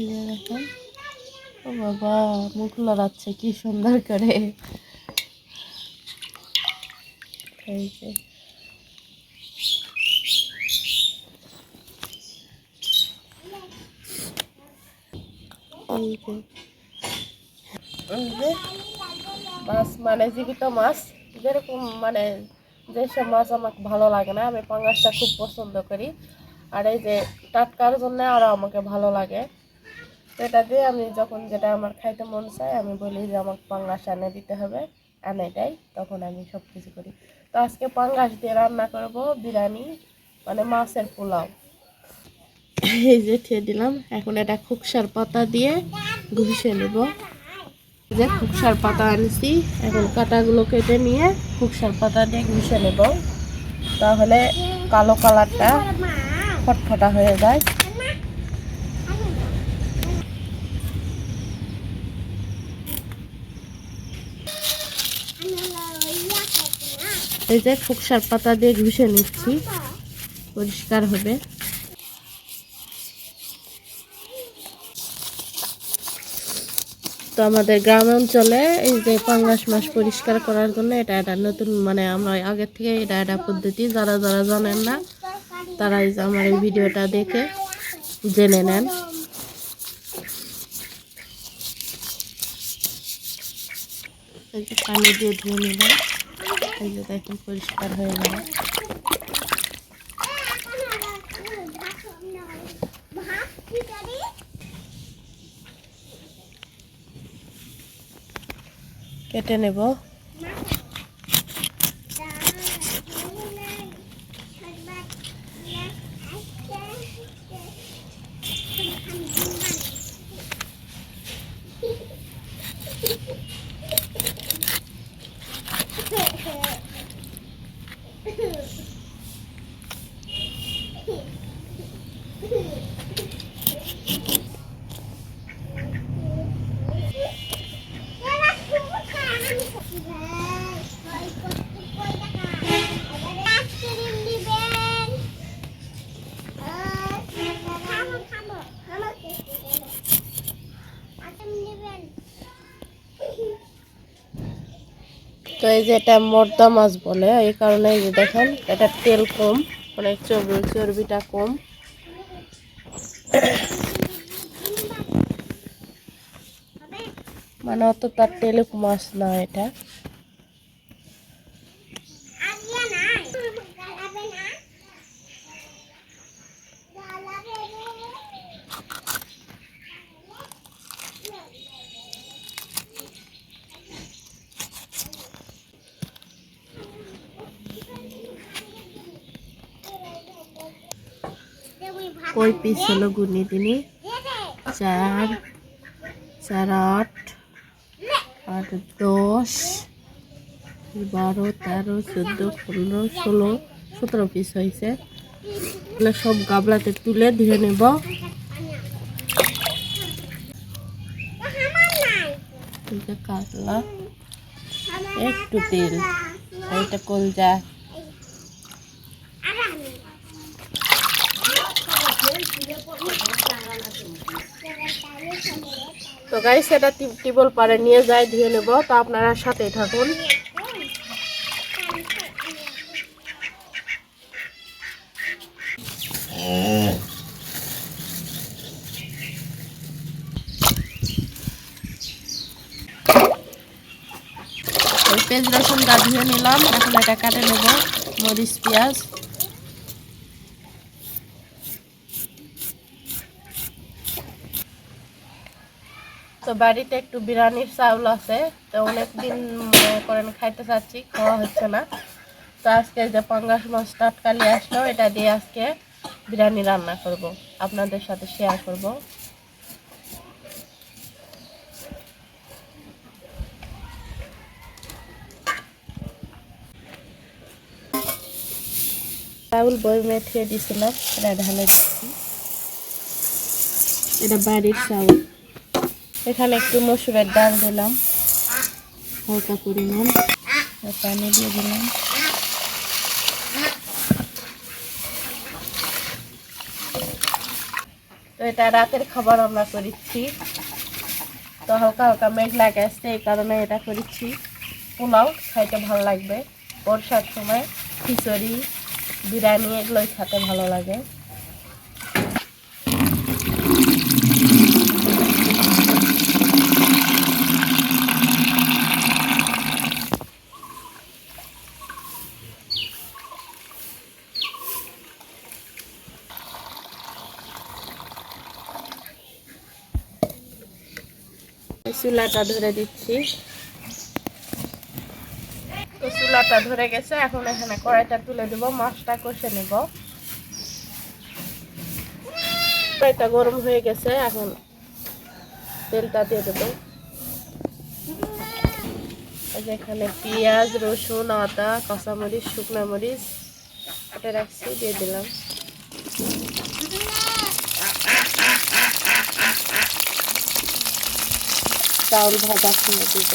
এই যে দেখেন, ও বাবা মুখ লড়াচ্ছে কি সুন্দর করে। এই যে মাছ মানে জীবিত মাছ, যেরকম মানে যেসব মাছ আমার ভালো লাগে না, আমি পাঙ্গাসটা খুব পছন্দ করি। আর এই যে টাটকার জন্য আরও আমাকে ভালো লাগে। তো এটা দিয়ে আমি যখন যেটা আমার খাইতে মন চায় আমি বলি যে আমাকে পাঙ্গাস এনে দিতে হবে, এনে দেয়, তখন আমি সব কিছু করি। তো আজকে পাঙ্গাস দিয়ে রান্না করব বিরিয়ানি, মানে মাছের পোলাও। এই যে খেয়ে দিলাম। এখন এটা খুকসার পাতা দিয়ে ঘুষে নেব। যে খুকসার পাতা আনছি, এখন কাটাগুলো কেটে নিয়ে খুকসার পাতা দিয়ে ঘুষে নেব, তাহলে কালো কালারটা ফটফটা হয়ে যায়। এই যে খুকসার পাতা দিয়ে ঘুষে নিচ্ছি, পরিষ্কার হবে। তো আমাদের গ্রাম অঞ্চলে এই যে পাঙ্গাস মাছ পরিষ্কার করার জন্য এটা নতুন, মানে আমরা আগের থেকে এটা পদ্ধতি, যারা যারা জানেন না তারা এই যে আমার এই ভিডিওটা দেখে জেনে নেন। এই যে পানি দিয়ে ধুয়ে নিলাম, এই যে দেখুন পরিষ্কার হয়ে গেল। কেটে নেব। তো এই যে এটা মর্দা মাছ বলে, এই কারণে এই যে দেখেন এটা তেল কম, অনেক চর্বিটা কম। মানে অত তার তেলে মাছ না এটা। কই পিস হলো গুনি দিনি, 4 4 8 8 10 12 13 14 15 16 17 পিস হয়েছে। এগুলো সব গাবলাতে তুলে ধুয়ে নেব। কাতলা, একটু তেল, এটা কলজা। তো গাইস এটা টিবল পারে নিয়ে যাই ধুয়ে নেব, তো আপনারা সাথেই থাকুন। পেঁয়াজ রসুনটা ধুয়ে নিলাম, এখন এটা কাটে নেব, মরিচ পেঁয়াজ। তো বাড়িতে একটু বিরিয়ানির চাউল আছে, তো অনেকদিন করেন খাইতে চাচ্ছি, খাওয়া হচ্ছে না। তো আজকে যে পাঙ্গাস মাছ টাটকালি আসলো, এটা দিয়ে আজকে বিরিয়ানি রান্না করব, আপনাদের সাথে শেয়ার করব। চাউল বয়মে খেয়ে দিয়েছিলাম, এটা ঢালে দিচ্ছি। এটা বাড়ির চাউল। এখানে একটু মসুরের ডাল দিলাম, হালকা পরিমাণ পানি দিয়ে দিলাম। তো তো এটা রাতের খাবার আমরা করেছি। তো হালকা হালকা মেঘ লাগে আসছে, এই কারণে এটা করেছি। পোলাও খাইতে ভালো লাগবে, বর্ষার সময় খিচুড়ি বিরিয়ানি এগুলোই খেতে ভালো লাগে। চুলাটা ধরে দিচ্ছি। তো চুলাটা ধরে গেছে, এখন এখানে কড়াইটা তুলে দেবো, মাছটা কষে নেব। কড়াইটা গরম হয়ে গেছে, এখন তেলটা দিয়ে দেবো। এখানে পেঁয়াজ, রসুন, আদা, কাঁচামরিচ, শুকনো মরিচ কেটে রাখছি, দিয়ে দিলাম। চাউল ভাজা সময় দিব,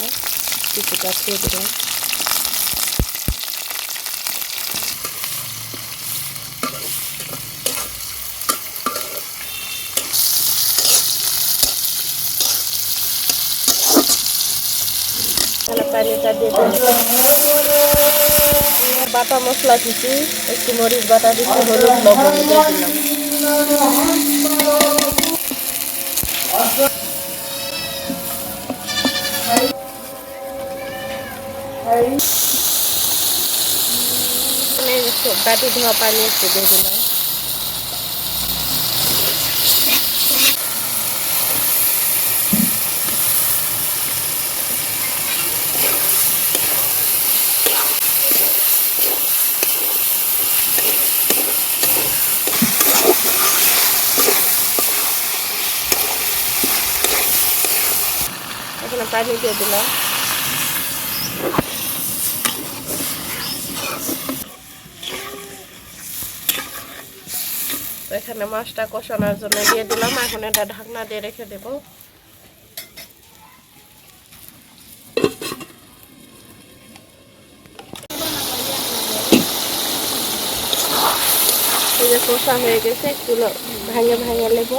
কিছুটা দিয়ে দিলাম। পানিটা দিয়ে দিলাম। বাটা মশলা দিচ্ছি, একটু মরিচ বাটা দিচ্ছি, হলুদ লবণ দিয়ে দিলাম। বাটি ধোয়া পানি একটু দিয়ে দিলাম। এখানে পানি দিয়ে দিলাম। এখানে মাছটা কষানোর জন্য দিয়ে দিলাম, এখন এটা ঢাকনা দিয়ে রেখে দেব। এই যে কষা হয়ে গেছে, একটু ভেঙে ভেঙে নেব,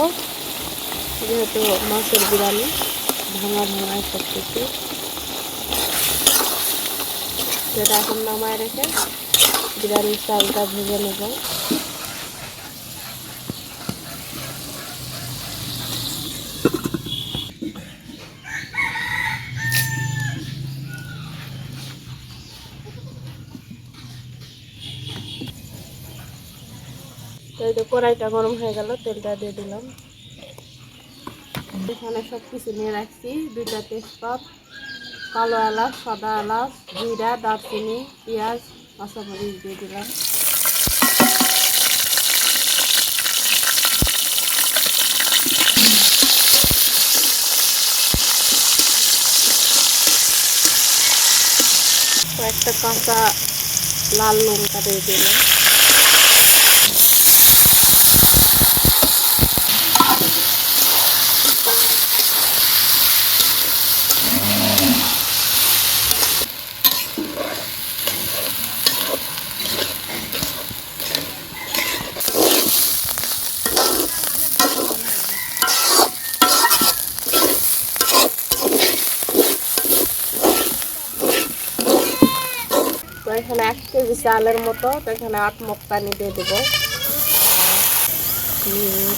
যেহেতু মাছের বিরিয়ানি ভাঙা ভাঙা সব কিছু। সেটা এখন নামায় রেখে বিরিয়ানির চালটা ভেজে নেব। এই যে কড়াইটা গরম হয়ে গেল, তেলটা দিয়ে দিলাম। এখানে সব কিছু নিয়ে রাখছি, 2টা তেজপাত, কালো এলাচ, সাদা এলাচ, জিরা, দারচিনি, পেঁয়াজ, কাঁচামরিচ দিয়ে দিলাম। কয়েকটা কাঁচা লাল লঙ্কা দিয়ে দিলাম। তো এখানে 1 কেজি চালের মতো, তো এখানে 8 মগ পানি দিয়ে দেবো। 3,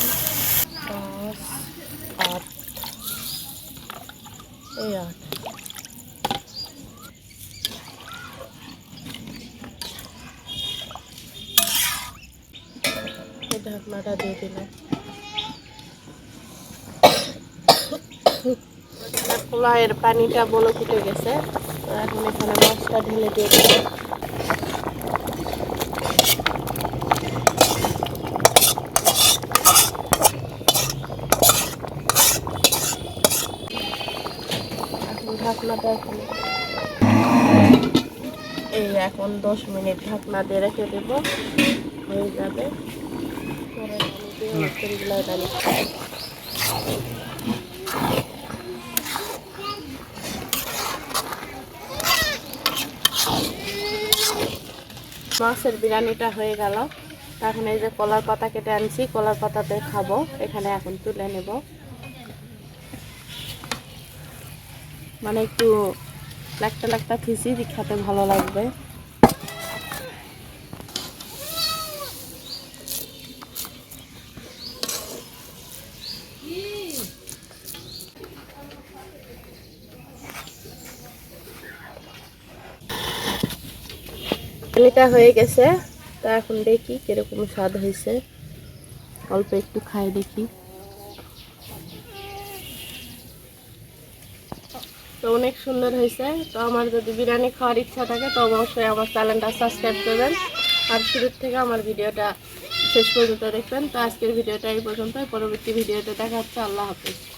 5, 8, এই 8। এই ঢাকনাটা দিয়ে দিলাম। পোলাওয়ের পানিটা বলক উঠে গেছে, তো এখন এখানে মাছটা ঢেলে দিয়ে দেবো। ঢাকনাটা এখানে এখন 10 মিনিট ঢাকনা দিয়ে রেখে দেবো, হয়ে যাবে। পরে মাছের বিরিয়ানিটা হয়ে গেল। এখন এই যে কলার পাতা কেটে আনছি, কলার পাতাতে খাবো। এখানে এখন তুলে নেব, মানে একটু লাকটা লাকটা ফিসি খেতে ভালো লাগবে। এটা হয়ে গেছে, তা এখন দেখি কিরকম স্বাদ হয়েছে, অল্প একটু খাই দেখি। তো অনেক সুন্দর হয়েছে। তো আমার যদি বিরিয়ানি খাওয়ার ইচ্ছা থাকে তো অবশ্যই আমার চ্যানেলটা সাবস্ক্রাইব করবেন আর শুরুর থেকে আমার ভিডিওটা শেষ পর্যন্ত দেখবেন। তো আজকের ভিডিওটা এই পর্যন্ত, পরবর্তী ভিডিওতে দেখা হচ্ছে। আল্লাহ হাফেজ।